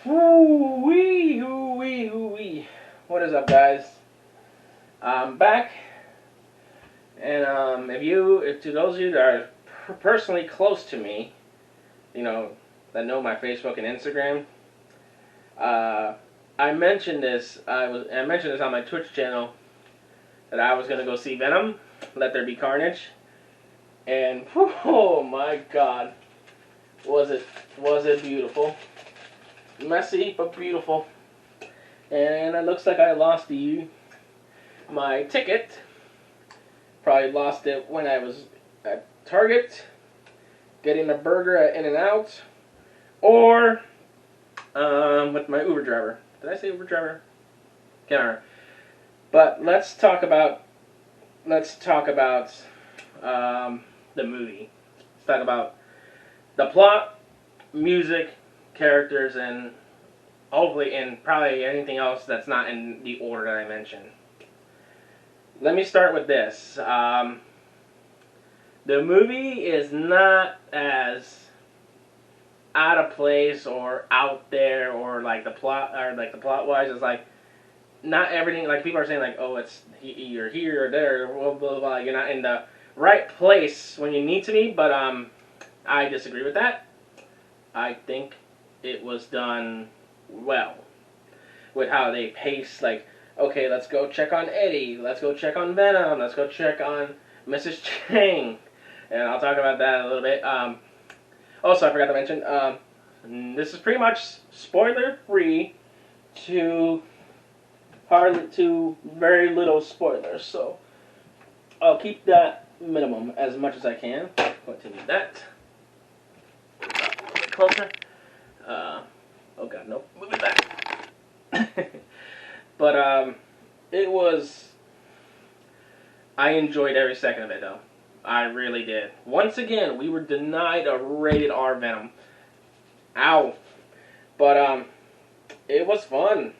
Hoo-wee, hoo-wee, hoo-wee. What is up, guys? I'm back, and if to those of you that are personally close to me, that know my Facebook and Instagram, I mentioned this. I mentioned this on my Twitch channel that I was gonna go see Venom, Let There Be Carnage, and oh my God, was it beautiful? Messy but beautiful. And it looks like I lost my ticket. Probably lost it when I was at Target getting a burger at In-N-Out, or with my Uber driver. Did I say Uber driver? Can't remember. But let's talk about the movie. Let's talk about the plot, music, characters, and hopefully, and probably anything else that's not in the order that I mentioned. Let me start with this. The movie is not as out of place or out there, or like the plot wise is like not everything. Like people are saying, like, oh, it's you're here or there, blah blah blah. You're not in the right place when you need to be. But I disagree with that. I think it was done well with how they pace. Like, okay, let's go check on Eddie. Let's go check on Venom. Let's go check on Mrs. Chang. And I'll talk about that a little bit. Also, I forgot to mention, this is pretty much spoiler-free to very little spoilers. So I'll keep that minimum as much as I can. Continue that. A little bit closer. Oh God, nope. Move it back. But I enjoyed every second of it, though. I really did. Once again, we were denied a rated R Venom. Ow. But it was fun.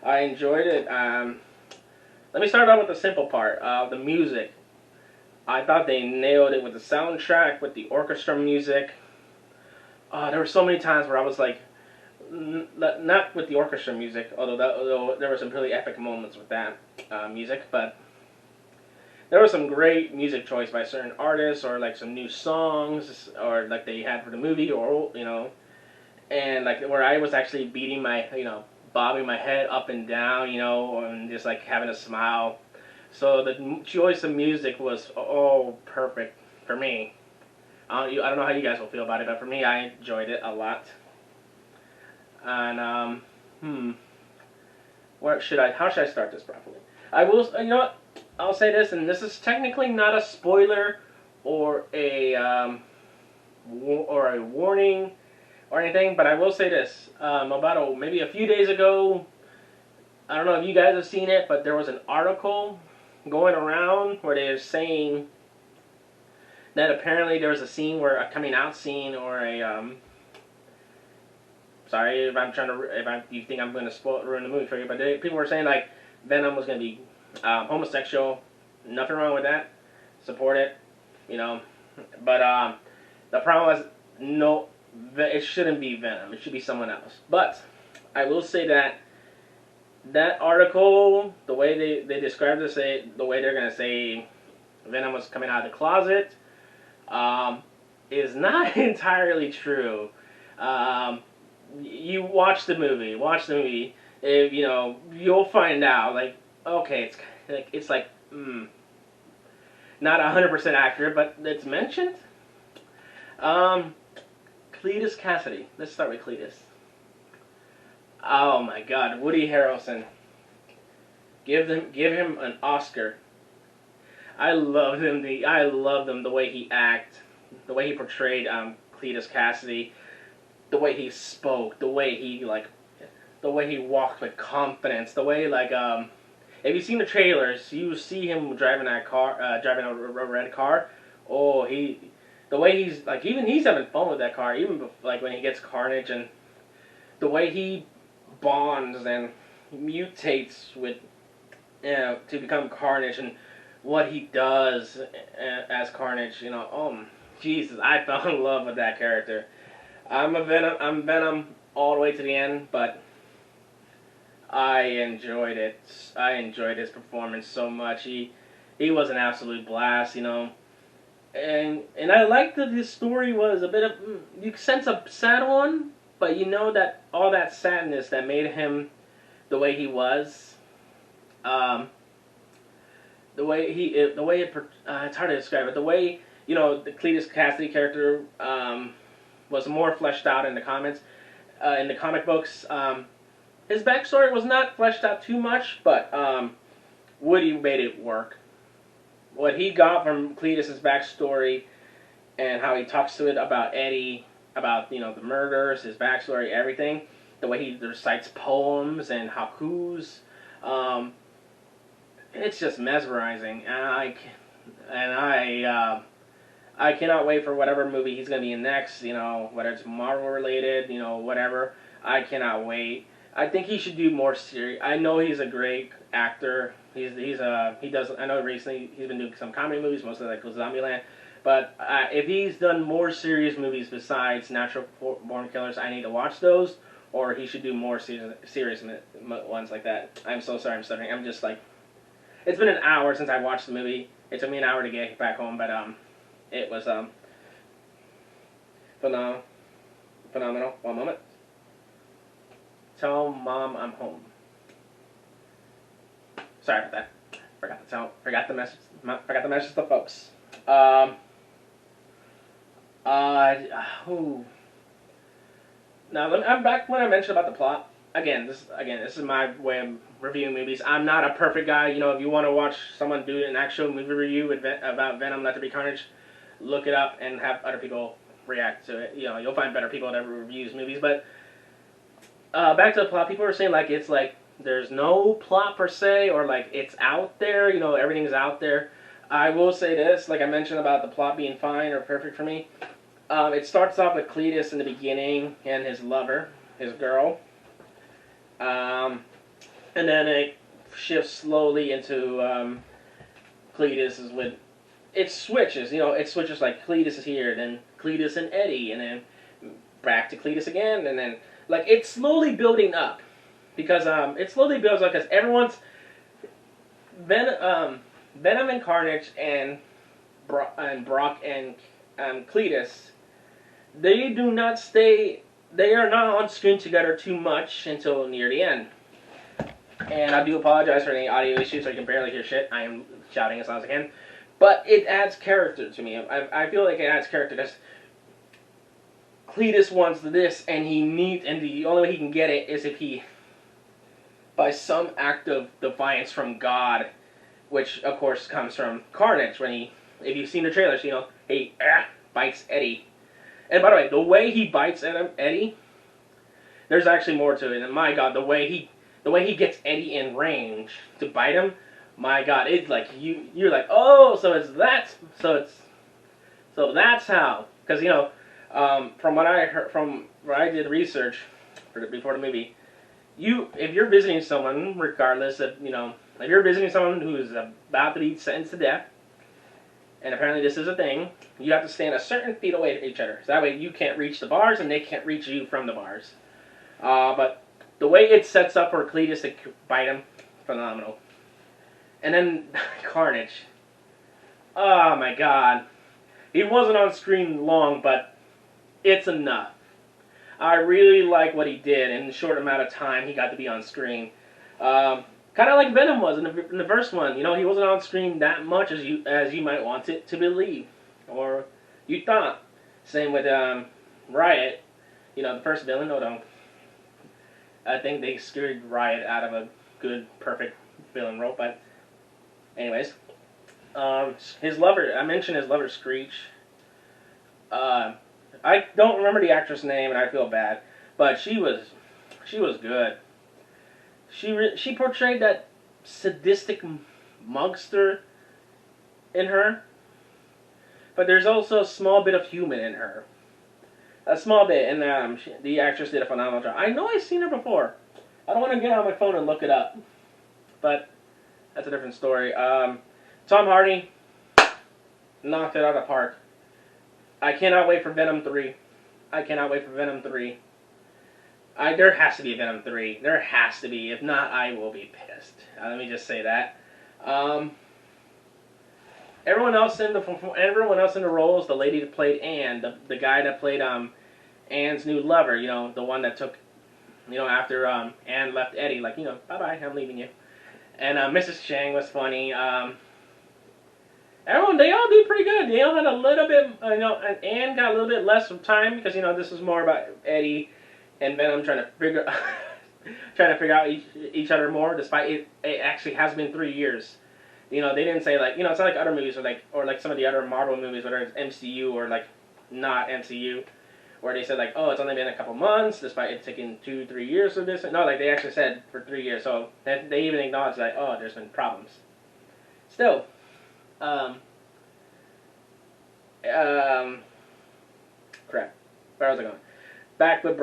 I enjoyed it. Let me start off with the simple part. The music. I thought they nailed it with the soundtrack, with the orchestra music. There were so many times where I was like, not with the orchestra music, although there were some really epic moments with that music, but there was some great music choice by certain artists, or like some new songs, or like they had for the movie, or and like where I was actually beating my, bobbing my head up and down, and just like having a smile. So the choice of music was perfect for me. I don't know how you guys will feel about it, but for me, I enjoyed it a lot. And how should I start this properly? I will. You know what? I'll say this, and this is technically not a spoiler or a warning or anything, but I will say this. Maybe a few days ago, I don't know if you guys have seen it, but there was an article going around where they were saying that apparently there was a coming out scene, or a sorry if you think I'm going to ruin the movie for you, but people were saying like Venom was going to be homosexual. Nothing wrong with that. Support it, But the problem was, no, it shouldn't be Venom. It should be someone else. But I will say that article, the way they described it, the way they're going to say Venom was coming out of the closet, is not entirely true. You watch the movie. If you'll find out. Like, okay, it's like not 100% accurate, but it's mentioned. Cletus Cassidy. Let's start with Cletus. Oh my God, Woody Harrelson. Give him an Oscar. I loved him. The way he acted, the way he portrayed Cletus Cassidy, the way he spoke, the way he walked with confidence, the way if you've seen the trailers, you see him driving driving a red car. The way he's having fun with that car, even like when he gets Carnage, and the way he bonds and mutates with to become Carnage, and what he does as Carnage, Jesus, I fell in love with that character. I'm Venom all the way to the end, but I enjoyed it. I enjoyed his performance so much. He was an absolute blast, you know. And I liked that his story was a bit of, you sense a sad one, but you know that all that sadness that made him the way he was, the way it's hard to describe it. The way, you know, the Cletus Cassidy character was more fleshed out in the comics, in the comic books. His backstory was not fleshed out too much, but Woody made it work. What he got from Cletus's backstory and how he talks to it about Eddie, about, you know, the murders, his backstory, everything, the way he recites poems and haikus, it's just mesmerizing, and I cannot wait for whatever movie he's going to be in next, you know, whether it's Marvel related, you know, whatever. I cannot wait. I think he should do more serious. I know he's a great actor. He does. I know recently he's been doing some comedy movies, mostly like Zombieland. But if he's done more serious movies besides Natural Born Killers, I need to watch those. Or he should do more serious ones like that. I'm so sorry I'm stuttering. I'm just like, it's been an hour since I watched the movie. It took me an hour to get back home, but it was phenomenal. One moment. Tell Mom I'm home. Sorry about that. Forgot the message to folks. Now I'm back when I mentioned about the plot. This is my way of reviewing movies. I'm not a perfect guy. You know, if you want to watch someone do an actual movie review about Venom, Let There Be Carnage, look it up and have other people react to it. You know, you'll find better people that reviews movies. But back to the plot. People are saying like it's like there's no plot per se, or like it's out there. You know, everything's out there. I will say this, like I mentioned about the plot being fine or perfect for me. It starts off with Cletus in the beginning and his lover, his girl. And then it shifts slowly into Cletus is with... It switches, you know, it switches like Cletus is here, then Cletus and Eddie, and then back to Cletus again, and then... Like, it's slowly building up. Because it slowly builds up because everyone's... Venom and Carnage and Brock and Cletus, they do not stay... They are not on screen together too much until near the end. And I do apologize for any audio issues, so you can barely hear shit. I am shouting as loud as I can. But it adds character to me. I feel like it adds character. That's, Cletus wants this, and the only way he can get it is if he, by some act of defiance from God, which of course comes from Carnage, when he, if you've seen the trailers, you know, he bites Eddie. And by the way, the way he bites Eddie, there's actually more to it. And my God, the way he gets Eddie in range to bite him, my God, it's like you're like, oh, so that's how. Because you know, from what I heard, from where I did research before the movie, if you're visiting someone, regardless of, you know, if you're visiting someone who's about to be sentenced to death, and apparently this is a thing, you have to stand a certain feet away from each other. So that way you can't reach the bars and they can't reach you from the bars. But the way it sets up for Cletus to bite him, phenomenal. And then Carnage. Oh my God. He wasn't on screen long, but it's enough. I really like what he did in the short amount of time he got to be on screen. Kind of like Venom was in the first one. You know, he wasn't on screen that much as you might want it to believe, or you thought. Same with Riot. You know, the first villain. No, I think they screwed Riot out of a good, perfect villain role. But, anyways, his lover. I mentioned his lover, Screech. I don't remember the actress' name, and I feel bad, but she was good. She portrayed that sadistic monster in her, but there's also a small bit of human in her. A small bit, and the actress did a phenomenal job. I know I've seen her before. I don't want to get on my phone and look it up, but that's a different story. Tom Hardy knocked it out of the park. I cannot wait for Venom 3. There has to be a Venom 3. There has to be. If not, I will be pissed. Let me just say that. Everyone else in the roles, the lady that played Anne, the guy that played Anne's new lover, the one that took, after Anne left Eddie, like, bye bye, I'm leaving you. And Mrs. Chang was funny. Everyone, they all do pretty good. They all had a little bit, and Anne got a little bit less of time because this is more about Eddie and Venom trying to figure out each other more, despite it actually has been 3 years. They didn't say like, it's not like other movies or like some of the other Marvel movies, whether it's MCU or like not MCU, where they said like, oh, it's only been a couple months, despite it taking 2-3 years for this. No, like they actually said for 3 years. So they even acknowledged like, oh, there's been problems. Still, crap. Where was I going? Back with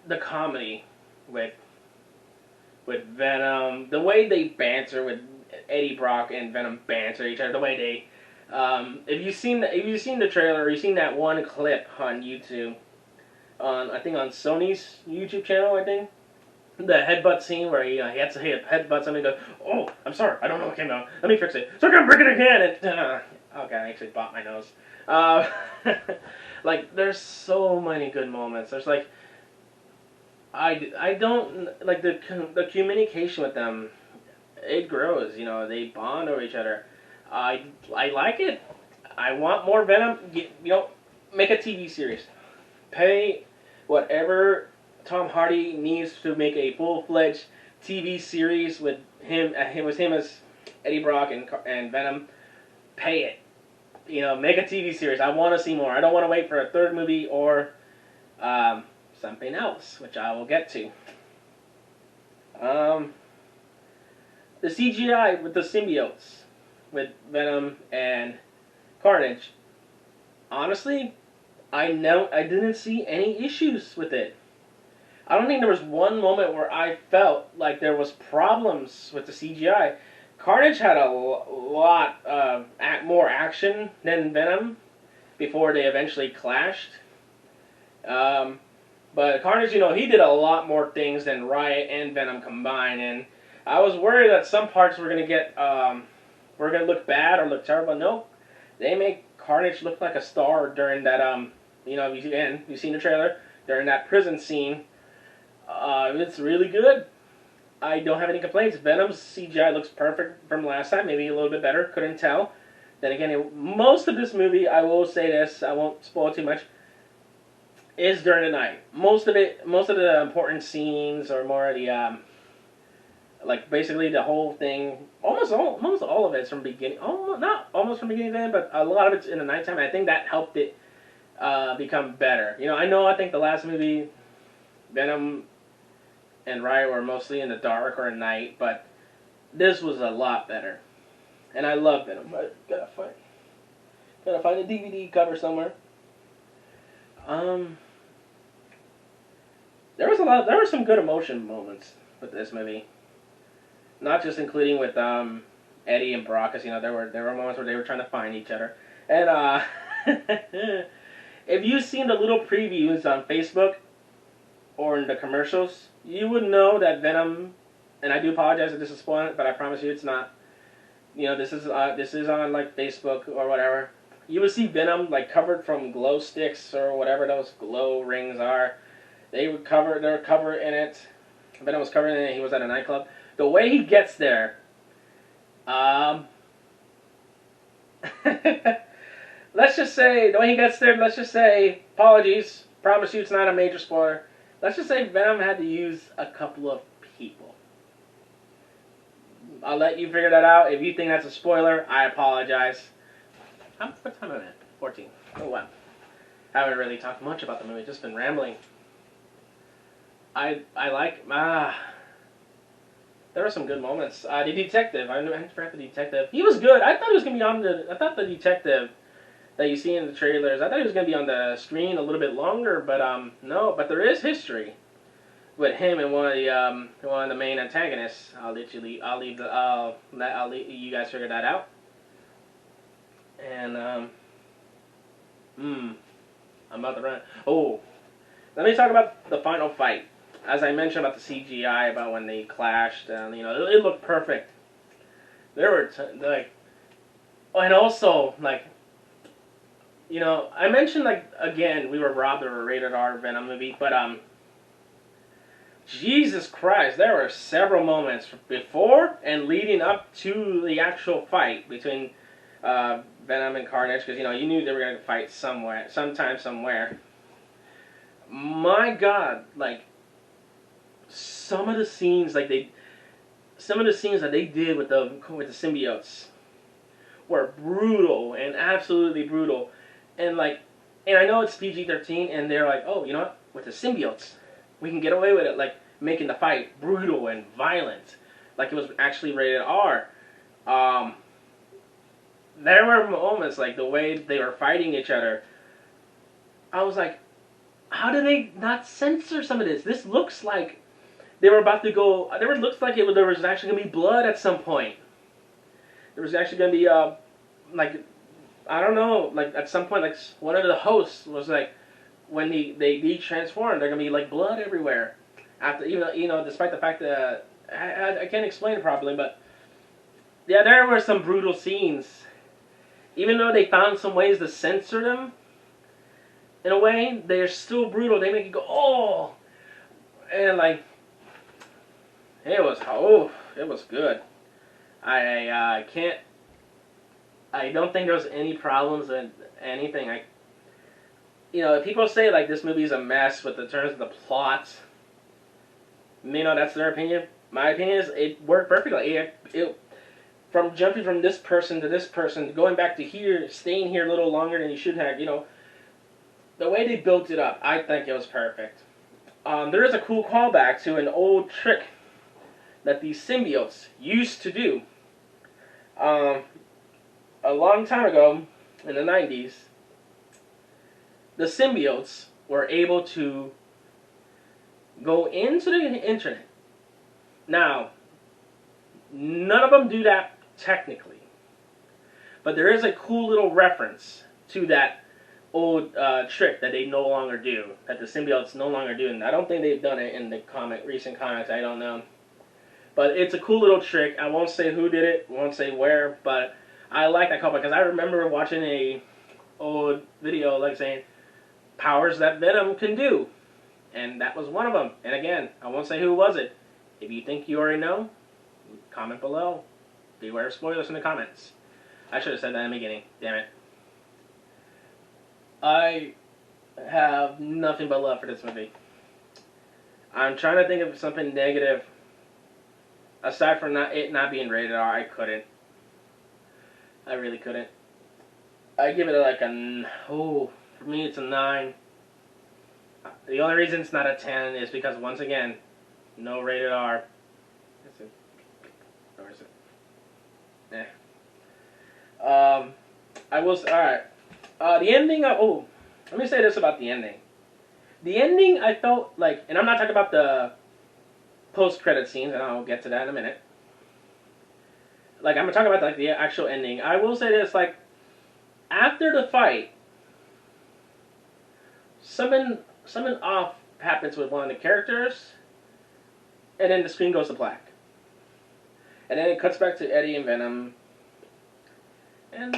the comedy with Venom, the way they banter with Eddie Brock and Venom banter each other, the way they, if you've seen the trailer, or you've seen that one clip on YouTube, I think on Sony's YouTube channel, I think, the headbutt scene where he had to headbutt somebody and go, oh, I'm sorry, I don't know what came out, let me fix it, so I can break it again, and, okay, I actually bought my nose. Like, there's so many good moments. There's like, I don't like the communication with them. It grows, they bond over each other. I like it. I want more Venom. Make a TV series. Pay whatever Tom Hardy needs to make a full-fledged TV series with him. With him as Eddie Brock and Venom. Pay it. Make a TV series. I want to see more. I don't want to wait for a third movie or something else, which I will get to. The CGI with the symbiotes, with Venom and Carnage. Honestly, I didn't see any issues with it. I don't think there was one moment where I felt like there was problems with the CGI. Carnage had a lot more action than Venom before they eventually clashed. But Carnage, he did a lot more things than Riot and Venom combined, and I was worried that some parts were gonna look bad or look terrible. No, they make Carnage look like a star during that you've seen the trailer during that prison scene. It's really good. I don't have any complaints. Venom's CGI looks perfect from last time, maybe a little bit better, couldn't tell. Then again, most of this movie, I will say this, I won't spoil too much, is during the night. Most of the important scenes, or more of the, like basically the whole thing, almost all of it's from beginning, not almost from beginning to end, but a lot of it's in the nighttime. I think that helped it become better. I think the last movie, Venom and Riot were mostly in the dark or at night, but this was a lot better. And I love Venom. I gotta find a DVD cover somewhere. There were some good emotion moments with this movie. Not just including with Eddie and Brock, because there were moments where they were trying to find each other. And if you've seen the little previews on Facebook or in the commercials, you would know that Venom, and I do apologize if this is spoiling, but I promise you it's not. This is on like Facebook or whatever. You would see Venom like covered from glow sticks or whatever those glow rings are. They were covered in it. Venom was covered in it. He was at a nightclub. The way he gets there, let's just say apologies. Promise you it's not a major spoiler. Let's just say Venom had to use a couple of people. I'll let you figure that out. If you think that's a spoiler, I apologize. What time am I at? 14. Oh, wow. Haven't really talked much about the movie. Just been rambling. I like... there were some good moments. The detective. I forgot the detective. He was good. I thought he was going to be on the... I thought the detective that you see in the trailers, I thought he was going to be on the screen a little bit longer, but no. But there is history with him and one of the main antagonists. I'll let you guys figure that out. And I'm about to run. Oh, let me talk about the final fight. As I mentioned about the CGI, about when they clashed, and it looked perfect. There were like, oh, and also like, I mentioned like again we were robbed of a rated R Venom movie, but Jesus Christ, there were several moments before and leading up to the actual fight between Venom and Carnage, because you knew they were going to fight sometime, somewhere. My God, like some of the scenes, that they did with the symbiotes were brutal and absolutely brutal, and I know it's PG-13, and they're like, oh, you know what, with the symbiotes, we can get away with it, like making the fight brutal and violent, like it was actually rated R. There were moments, like the way they were fighting each other, I was like, how did they not censor some of this? This looks like they were about to go. There looks like there was actually gonna be blood at some point. There was actually gonna be like, I don't know, like at some point, like one of the hosts was like, when they de-transform, they're gonna be like blood everywhere. After despite the fact that I can't explain it properly, but yeah, there were some brutal scenes. Even though they found some ways to censor them, in a way, they're still brutal. They make you go, oh, and like, it was good. I don't think there was any problems with anything. People say like this movie is a mess with the terms of the plot. That's their opinion. My opinion is it worked perfectly. It from jumping from this person to this person, going back to here, staying here a little longer than you should have. The way they built it up, I think it was perfect. There is a cool callback to an old trick that these symbiotes used to do. A long time ago, in the 90s, the symbiotes were able to go into the internet. Now, none of them do that technically, but there is a cool little reference to that old trick that they no longer do, that the symbiotes no longer do, and I don't think they've done it in the recent comics, I don't know. But it's a cool little trick. I won't say who did it, won't say where, but I like that callback because I remember watching a old video like saying powers that Venom can do, and that was one of them. And again, I won't say who was it. If you think you already know, comment below. Beware of spoilers in the comments. I should have said that in the beginning. Damn it. I have nothing but love for this movie. I'm trying to think of something negative. Aside from it not being rated R, I couldn't. I really couldn't. I give it like for me it's a 9. The only reason it's not a 10 is because, once again, no rated R. Where is it? Alright. The ending, let me say this about the ending. The ending, I felt like, and I'm not talking about the post-credit scenes, and I'll get to that in a minute. Like, I'm going to talk about like the actual ending. I will say this, like, after the fight, something off happens with one of the characters, and then the screen goes to black. And then it cuts back to Eddie and Venom, and,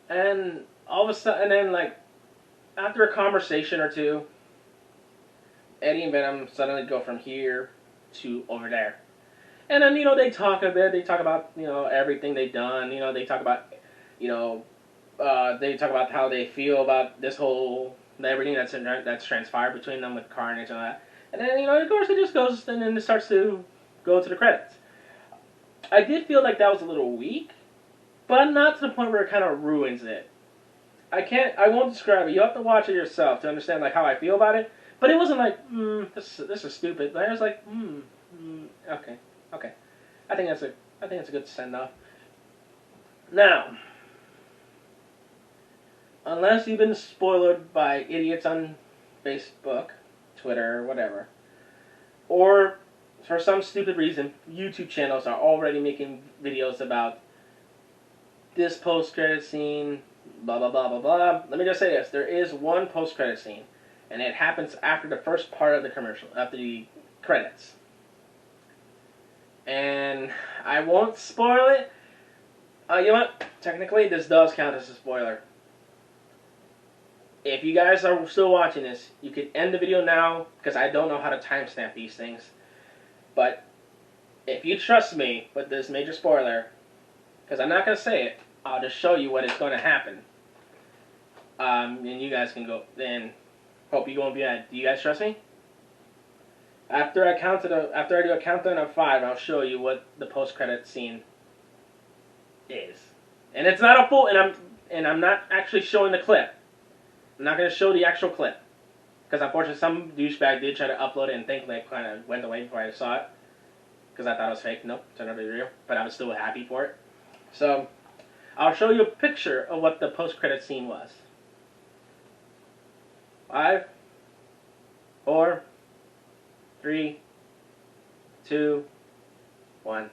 and all of a sudden, and then, like, after a conversation or two, Eddie and Venom suddenly go from here to over there. And then, they talk a bit. They talk about, everything they've done. They talk about, they talk about how they feel about this whole, everything that's transpired between them with Carnage and all that. And then, of course, it just goes, and then it starts to go to the credits. I did feel like that was a little weak, but not to the point where it kind of ruins it. I won't describe it. You have to watch it yourself to understand, like, how I feel about it. But it wasn't like, this is stupid. But I was like, okay. I think that's a good send off. Now, unless you've been spoiled by idiots on Facebook, Twitter, or whatever, or for some stupid reason, YouTube channels are already making videos about this post-credit scene, blah, blah, blah, blah, blah. Let me just say this. There is one post-credit scene, and it happens after the first part of the commercial, after the credits. And I won't spoil it. You know what? Technically, this does count as a spoiler. If you guys are still watching this, you can end the video now, because I don't know how to timestamp these things. But if you trust me with this major spoiler, because I'm not going to say it, I'll just show you what is going to happen. And you guys can go, then hope you won't be mad. Do you guys trust me? After I do a countdown of 5, I'll show you what the post-credit scene is. And it's not a full, and I'm not actually showing the clip. I'm not going to show the actual clip. Because unfortunately some douchebag did try to upload it and thankfully it kind of went away before I saw it. Because I thought it was fake. Nope, turned out to be real. But I was still happy for it. So, I'll show you a picture of what the post-credit scene was. 5, 4, 3, 2, 1.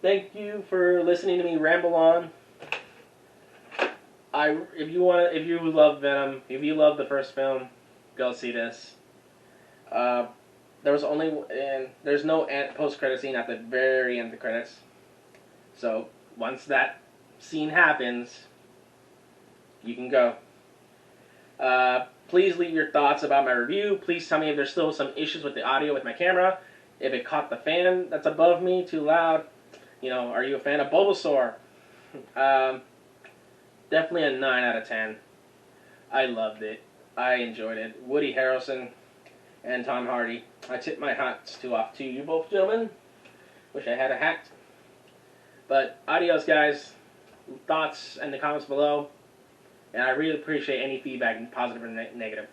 Thank you for listening to me ramble on. If you love Venom, if you love the first film, go see this. There's no post-credit scene at the very end of the credits. So once that scene happens, you can go. Please leave your thoughts about my review. Please tell me if there's still some issues with the audio with my camera. If it caught the fan that's above me too loud. You know, are you a fan of Bulbasaur? Definitely a 9 out of 10. I loved it. I enjoyed it. Woody Harrelson and Tom Hardy. I tip my hats off to you both, gentlemen. Wish I had a hat. But adios, guys. Thoughts in the comments below. And I really appreciate any feedback, positive or negative.